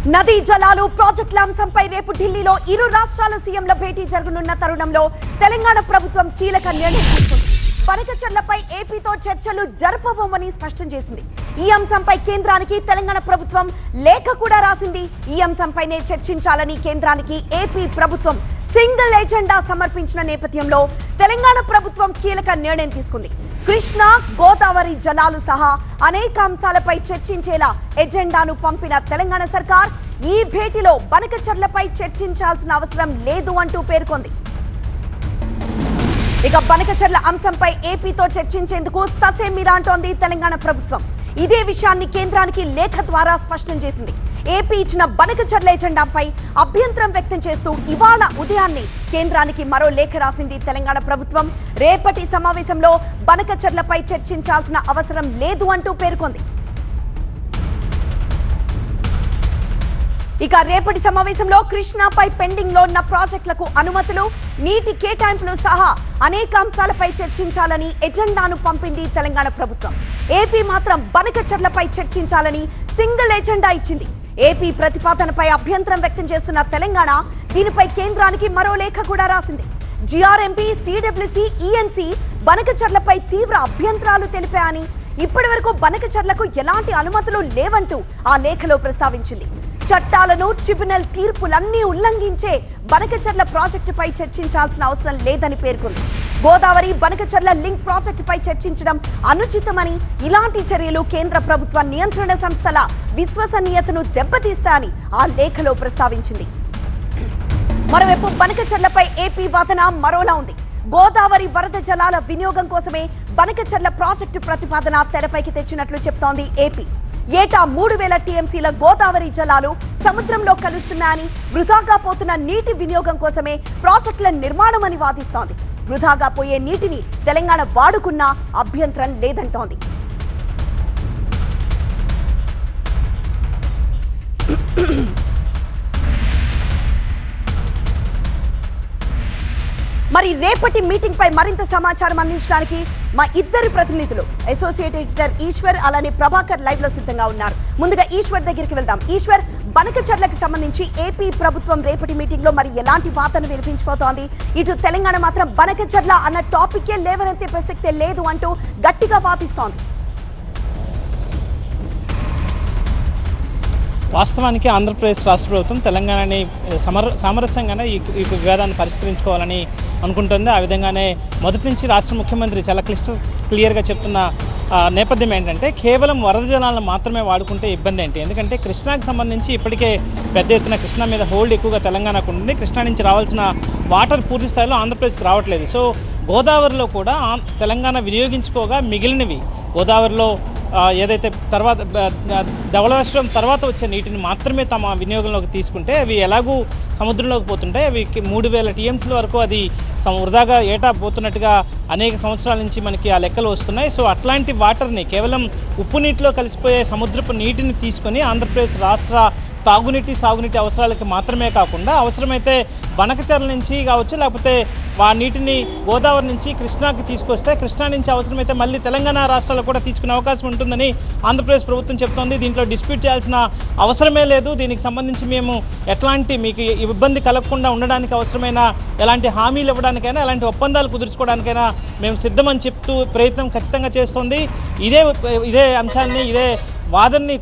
నదీ జలాలు ప్రాజెక్టుల అంశంపై రేపు ఢిల్లీలో ఇరు రాష్ట్రాల సీఎంల భేటీ జరగనున్న తరుణంలో తెలంగాణ ప్రభుత్వం కీలక నిర్ణయం తీసుకుంది. పనకచర్లపై ఏపీతో చర్చలు జరపబోమని స్పష్టం చేసింది. ఈ అంశంపై కేంద్రానికి తెలంగాణ ప్రభుత్వం లేఖ కూడా రాసింది. ఈ అంశంపైనే చర్చించాలని కేంద్రానికి ఏపీ ప్రభుత్వం సింగిల్ ఎజెండా సమర్పించిన నేపథ్యంలో తెలంగాణ ప్రభుత్వం కీలక నిర్ణయం తీసుకుంది. కృష్ణా గోదావరి జలాలు సహా అనేక అంశాలపై చర్చించేలా ఎజెండాను పంపిన తెలంగాణ సర్కార్ ఈ భేటీలో బనకచర్లపై చర్చించాల్సిన అవసరం లేదు అంటూ పేర్కొంది. ఇక బనకచర్ల అంశంపై ఏపీతో చర్చించేందుకు ససేమిరా అంటోంది తెలంగాణ ప్రభుత్వం. ఇదే విషయాన్ని కేంద్రానికి లేఖ ద్వారా స్పష్టం చేసింది. ఏపీ ఇచ్చిన బనకచర్ల ఎజెండాపై అభ్యంతరం వ్యక్తం చేస్తూ ఇవాళ ఉదయాన్నే కేంద్రానికి మరో లేఖ రాసింది తెలంగాణ ప్రభుత్వం. రేపటి సమావేశంలో బనకచర్లపై చర్చించాల్సిన అవసరం లేదు అంటూ పేర్కొంది. ఇక రేపటి సమావేశంలో కృష్ణాపై పెండింగ్ లో ఉన్న ప్రాజెక్టులకు అనుమతులు, నీటి కేటాయింపులు సహా అనేక అంశాలపై చర్చించాలని ఎజెండాను పంపింది తెలంగాణ ప్రభుత్వం. ఏపీ మాత్రం బనకచర్లపై చర్చించాలని సింగిల్ ఎజెండా ఇచ్చింది. ఏపీ ప్రతిపాదనపై అభ్యంతరం వ్యక్తం చేస్తున్న తెలంగాణ దీనిపై కేంద్రానికి మరో లేఖ కూడా రాసింది. జీఆర్ఎంపీ, సిడబ్ల్యూసీ, ఈఎన్సీ బనకచర్లపై తీవ్ర అభ్యంతరాలు తెలిపాయని, ఇప్పటి వరకు బనకచర్లకు ఎలాంటి అనుమతులు లేవంటూ ఆ లేఖలో ప్రస్తావించింది. చట్టాలను, ట్రిబ్యునల్ తీర్పులన్నీ ఉల్లంఘించే బనకచర్ల ప్రాజెక్టుపై చర్చించాల్సిన అవసరం లేదని పేర్కొంది. గోదావరి బనకచర్ల లింక్ ప్రాజెక్టుపై చర్చించడం అనుచితమని, ఇలాంటి చర్యలు కేంద్ర ప్రభుత్వ నియంత్రణ సంస్థల విశ్వసనీయతను దెబ్బతీస్తాయని ఆ లేఖలో ప్రస్తావించింది. మరోవైపు బనకచర్లపై ఏపీ వాదన మరోలా ఉంది. గోదావరి వరద జలాల వినియోగం కోసమే బనకచర్ల ప్రాజెక్టు ప్రతిపాదన తెరపైకి తెచ్చినట్లు చెప్తోంది ఏపీ. ఏటా 3000 టీఎంసీల గోదావరి జలాలు సముద్రంలో కలుస్తున్నాయని, వృధాగా పోతున్న నీటి వినియోగం కోసమే ప్రాజెక్టుల నిర్మాణం అని వాదిస్తోంది. వృధాగా పోయే నీటిని తెలంగాణ వాడుకున్నా అభ్యంతరం లేదంటోంది. మరి రేపటి మీటింగ్ పై మరింత సమాచారం అందించడానికి మా ఇద్దరు ప్రతినిధులు అసోసియేట్ ఎడిటర్ ఈశ్వర్, అలానే ప్రభాకర్ లైవ్ లో సిద్ధంగా ఉన్నారు. ముందుగా ఈశ్వర్ దగ్గరికి వెళ్దాం. ఈశ్వర్, బనకచర్లకు సంబంధించి ఏపీ ప్రభుత్వం రేపటి మీటింగ్ లో మరి ఎలాంటి వాదన వినిపించబోతోంది? ఇటు తెలంగాణ మాత్రం బనకచర్ల అన్న టాపికే లేవనెత్తే ప్రసక్తే లేదు అంటూ గట్టిగా వాదిస్తోంది. వాస్తవానికి ఆంధ్రప్రదేశ్ రాష్ట్ర ప్రభుత్వం తెలంగాణని సామరస్యంగానే ఈ వివాదాన్ని పరిష్కరించుకోవాలని అనుకుంటుంది. ఆ విధంగానే మొదటి నుంచి రాష్ట్ర ముఖ్యమంత్రి చాలా క్లియర్గా చెప్తున్న నేపథ్యం ఏంటంటే, కేవలం వరద జలాలను మాత్రమే వాడుకుంటే ఇబ్బంది ఏంటి? ఎందుకంటే కృష్ణాకి సంబంధించి ఇప్పటికే పెద్ద ఎత్తున కృష్ణా మీద హోల్డ్ ఎక్కువగా తెలంగాణకు ఉంటుంది. కృష్ణా నుంచి రావాల్సిన వాటర్ పూర్తి స్థాయిలో ఆంధ్రప్రదేశ్కి రావట్లేదు. సో గోదావరిలో కూడా తెలంగాణ వినియోగించుకోగా మిగిలినవి గోదావరిలో ఏదైతే తర్వాత ధవళేశ్వరం తర్వాత వచ్చే నీటిని మాత్రమే తమ వినియోగంలోకి తీసుకుంటే అవి ఎలాగూ సముద్రంలోకి పోతుంటాయి. అవి 3000 టీఎంసీల వరకు అది వృధాగా ఏటా పోతున్నట్టుగా అనేక సంవత్సరాల నుంచి మనకి ఆ లెక్కలు వస్తున్నాయి. సో అట్లాంటి వాటర్ని కేవలం ఉప్పు నీటిలో కలిసిపోయే సముద్రపు నీటిని తీసుకొని ఆంధ్రప్రదేశ్ రాష్ట్ర తాగునీటి, సాగునీటి అవసరాలకి మాత్రమే కాకుండా అవసరమైతే బనకచర్ల నుంచి కావచ్చు, లేకపోతే ఆ నీటిని గోదావరి నుంచి కృష్ణాకి తీసుకొస్తే కృష్ణా నుంచి అవసరమైతే మళ్ళీ తెలంగాణ రాష్ట్రాల్లో కూడా తీసుకునే అవకాశం ఉంటుందని ఆంధ్రప్రదేశ్ ప్రభుత్వం చెప్తోంది. దీంట్లో డిస్ప్యూట్ చేయాల్సిన అవసరమే లేదు. దీనికి సంబంధించి మేము ఎట్లాంటి మీకు ఇబ్బంది కలగకుండా ఉండడానికి అవసరమైన ఎలాంటి హామీలు ఇవ్వడానికైనా, ఎలాంటి ఒప్పందాలు కుదుర్చుకోవడానికైనా మేము సిద్ధమని చెప్తూ ప్రయత్నం ఖచ్చితంగా చేస్తోంది. ఇదే అంశాన్ని, ఇదే వాదనని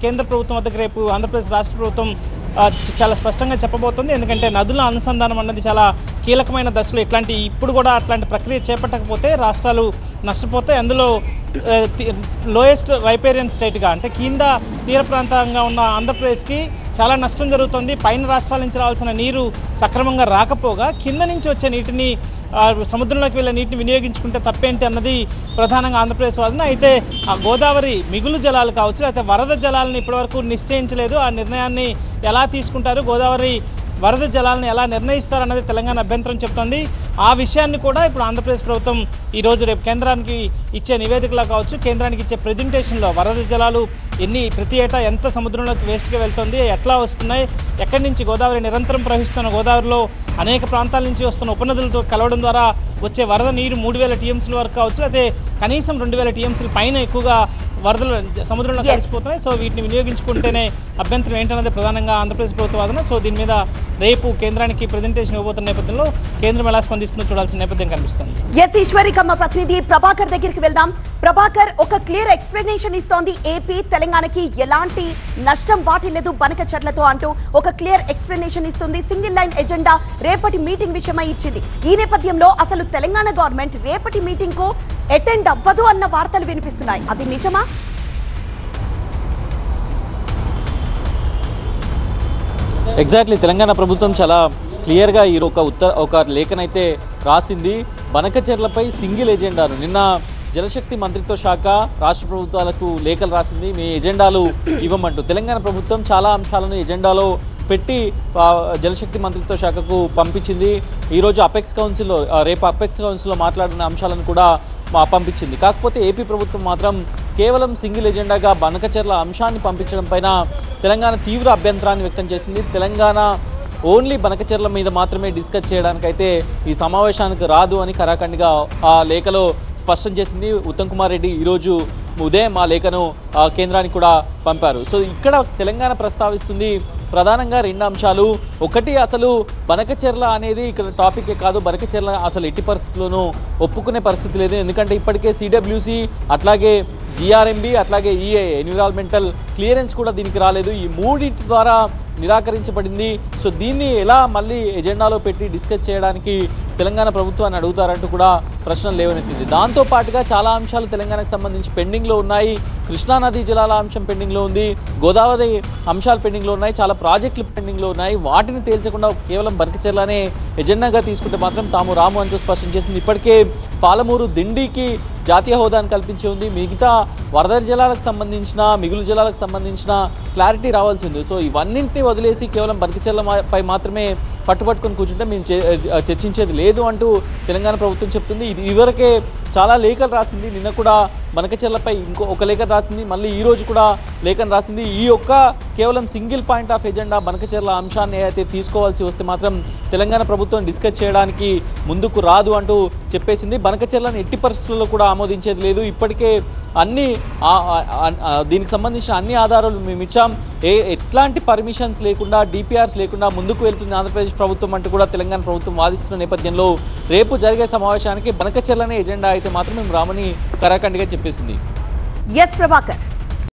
కేంద్ర ప్రభుత్వం వద్దకు రేపు ఆంధ్రప్రదేశ్ రాష్ట్ర ప్రభుత్వం చాలా స్పష్టంగా చెప్పబోతుంది. ఎందుకంటే నదుల అనుసంధానం అన్నది చాలా కీలకమైన దశలో ఇప్పుడు కూడా అట్లాంటి ప్రక్రియ చేపట్టకపోతే రాష్ట్రాలు నష్టపోతాయి. అందులో లోయెస్ట్ రైపేరియన్ స్టేట్గా అంటే కింద తీర ప్రాంతంగా ఉన్న ఆంధ్రప్రదేశ్కి చాలా నష్టం జరుగుతుంది. పైన రాష్ట్రాల నుంచి రావాల్సిన నీరు సక్రమంగా రాకపోగా కింద నుంచి వచ్చే నీటిని, సముద్రంలోకి వెళ్ళే నీటిని వినియోగించుకుంటే తప్పేంటి అన్నది ప్రధానంగా ఆంధ్రప్రదేశ్ వాదన. అయితే ఆ గోదావరి మిగులు జలాలు కావచ్చు, అయితే వరద జలాలను ఇప్పటివరకు నిశ్చయించలేదు. ఆ నిర్ణయాన్ని ఎలా తీసుకుంటారు, గోదావరి వరద జలాలను ఎలా నిర్ణయిస్తారన్నది తెలంగాణ అభ్యంతరం చెప్తోంది. ఆ విషయాన్ని కూడా ఇప్పుడు ఆంధ్రప్రదేశ్ ప్రభుత్వం ఈరోజు రేపు కేంద్రానికి ఇచ్చే నివేదికలో కావచ్చు, కేంద్రానికి ఇచ్చే ప్రెజెంటేషన్లో వరద జలాలు ప్రతి ఏటా ఎంత సముద్రంలోకి వేస్ట్గా వెళ్తుంది, ఎట్లా వస్తున్నాయి, ఎక్కడి నుంచి గోదావరి నిరంతరం ప్రవహిస్తున్న గోదావరిలో అనేక ప్రాంతాల నుంచి వస్తున్న ఉపనదులతో కలవడం ద్వారా వచ్చే వరద నీరు 3000 టీఎంసీల వరకు కావచ్చు, అయితే కనీసం 2000 టీఎంసీల పైన ఎక్కువగా వరదలు సముద్రంలో కలిసిపోతున్నాయి. సో వీటిని వినియోగించుకుంటేనే అభ్యంతరం ఏంటన్నది ప్రధానంగా ఆంధ్రప్రదేశ్ ప్రభుత్వ వాదన. సో దీని మీద రేపు కేంద్రానికి ప్రజెంటేషన్ ఇవ్వబోతున్న నేపథ్యంలో కేంద్రం ఎలా స్పందిస్తుందో చూడాల్సిన నేపథ్యం కనిపిస్తుంది. ఎస్ ఈశ్వరికమ్మ ప్రతినిధి ప్రభాకర్ దగ్గరికి వెళ్దాం. ప్రభాకర్, ఒక క్లియర్ ఎక్స్ప్లెనేషన్ ఇస్తోంది ఏపీ. తెలంగాణకి ఎలాంటి నష్టం వాటిల్లదు బనకచెర్లతో అంటూ ఒక క్లియర్ ఎక్స్ప్లెనేషన్ ఇస్తుంది. సింగిల్ లైన్ ఎజెండా రేపటి మీటింగ్ విషయమై ఇచ్చింది. ఈ నేపథ్యంలో అసలు తెలంగాణ గవర్నమెంట్ రేపటి మీటింగ్ కు అటెండ్ అవ్వదు అన్న వార్తలు వినిపిస్తున్నాయి. అది నిజమా? ఎగ్జాక్ట్లీ, తెలంగాణ ప్రభుత్వం చాలా క్లియర్గా ఈ ఒక లేఖనైతే రాసింది. బనకచెర్లపై సింగిల్ ఎజెండాను నిన్న జలశక్తి మంత్రిత్వ శాఖ రాష్ట్ర ప్రభుత్వాలకు లేఖలు రాసింది. మీ ఎజెండాలు ఇవ్వమంటూ తెలంగాణ ప్రభుత్వం చాలా అంశాలను ఎజెండాలో పెట్టి జలశక్తి మంత్రిత్వ శాఖకు పంపించింది. ఈరోజు అపెక్స్ కౌన్సిల్లో రేపు అపెక్స్ కౌన్సిల్లో మాట్లాడిన అంశాలను కూడా పంపించింది. కాకపోతే ఏపీ ప్రభుత్వం మాత్రం కేవలం సింగిల్ ఎజెండాగా బనకచెర్ల అంశాన్ని పంపించడం పైన తెలంగాణ తీవ్ర అభ్యంతరాన్ని వ్యక్తం చేసింది. తెలంగాణ ఓన్లీ బనకచెర్ల మీద మాత్రమే డిస్కస్ చేయడానికైతే ఈ సమావేశానికి రాదు అని కరాఖండిగా ఆ లేఖలో స్పష్టం చేసింది. ఉత్తమ్ కుమార్ రెడ్డి ఈరోజు ఉదయం ఆ లేఖను కేంద్రానికి కూడా పంపారు. సో ఇక్కడ తెలంగాణ ప్రస్తావిస్తుంది ప్రధానంగా 2 అంశాలు. ఒకటి, అసలు బనకచెర్ల అనేది ఇక్కడ టాపికే కాదు. బనకచెర్ల అసలు ఎట్టి పరిస్థితుల్లోనూ ఒప్పుకునే పరిస్థితి లేదు. ఎందుకంటే ఇప్పటికే సిడబ్ల్యూసి అట్లాగే జిఆర్ఎంబి అట్లాగే ఈఏ ఎన్విరాన్మెంటల్ క్లియరెన్స్ కూడా దీనికి రాలేదు. ఈ మూడింటి ద్వారా నిరాకరించబడింది. సో దీన్ని ఎలా మళ్ళీ ఎజెండాలో పెట్టి డిస్కస్ చేయడానికి తెలంగాణ ప్రభుత్వాన్ని అడుగుతారంటూ కూడా ప్రశ్నలు లేవనెత్తింది. దాంతోపాటుగా చాలా అంశాలు తెలంగాణకు సంబంధించి పెండింగ్లో ఉన్నాయి. కృష్ణానదీ జలాల అంశం పెండింగ్లో ఉంది, గోదావరి అంశాలు పెండింగ్లో ఉన్నాయి, చాలా ప్రాజెక్టులు పెండింగ్లో ఉన్నాయి. వాటిని తేల్చకుండా కేవలం బనకచెర్లనే ఎజెండాగా తీసుకుంటే మాత్రం తాము రాము అంటూ స్పష్టం చేసింది. ఇప్పటికే పాలమూరు దిండికి జాతీయ హోదాను కల్పించి ఉంది. మిగతా వరద జలాలకు సంబంధించిన మిగులు జలాలకు సంబంధించిన క్లారిటీ రావాల్సింది. సో ఇవన్నింటినీ వదిలేసి కేవలం బనకచెర్లపై మాత్రమే పట్టుబట్టుకొని కూర్చుంటే మేము చర్చించేది లేదు అంటూ తెలంగాణ ప్రభుత్వం చెప్తుంది. ఇది ఇదివరకే చాలా లేఖలు రాసింది. నిన్న కూడా బనకచెర్లపై ఒక లేఖ రాసింది, మళ్ళీ ఈరోజు కూడా లేఖను రాసింది. ఈ యొక్క కేవలం single point of agenda Banakacherla అంశాన్ని అయితే తీసుకోవాల్సి వస్తే మాత్రం తెలంగాణ ప్రభుత్వం డిస్కస్ చేయడానికి ముందుకు రాదు అంటూ చెప్పేసింది. బనకచెర్లను ఎట్టి పరిస్థితుల్లో కూడా ఆమోదించేది లేదు. ఇప్పటికే దీనికి సంబంధించిన అన్ని ఆధారాలు మేము ఇచ్చాం. ఎట్లాంటి పర్మిషన్స్ లేకుండా డిపిఆర్స్ లేకుండా ముందుకు వెళ్తుంది ఆంధ్రప్రదేశ్ ప్రభుత్వం అంటూ కూడా తెలంగాణ ప్రభుత్వం వాదిస్తున్న నేపథ్యంలో రేపు జరిగే సమావేశానికి బనకచెర్లనే ఎజెండా అయితే మాత్రం మేము రామని కరాఖండిగా చెప్పేసింది. ఎస్ ప్రభాకర్.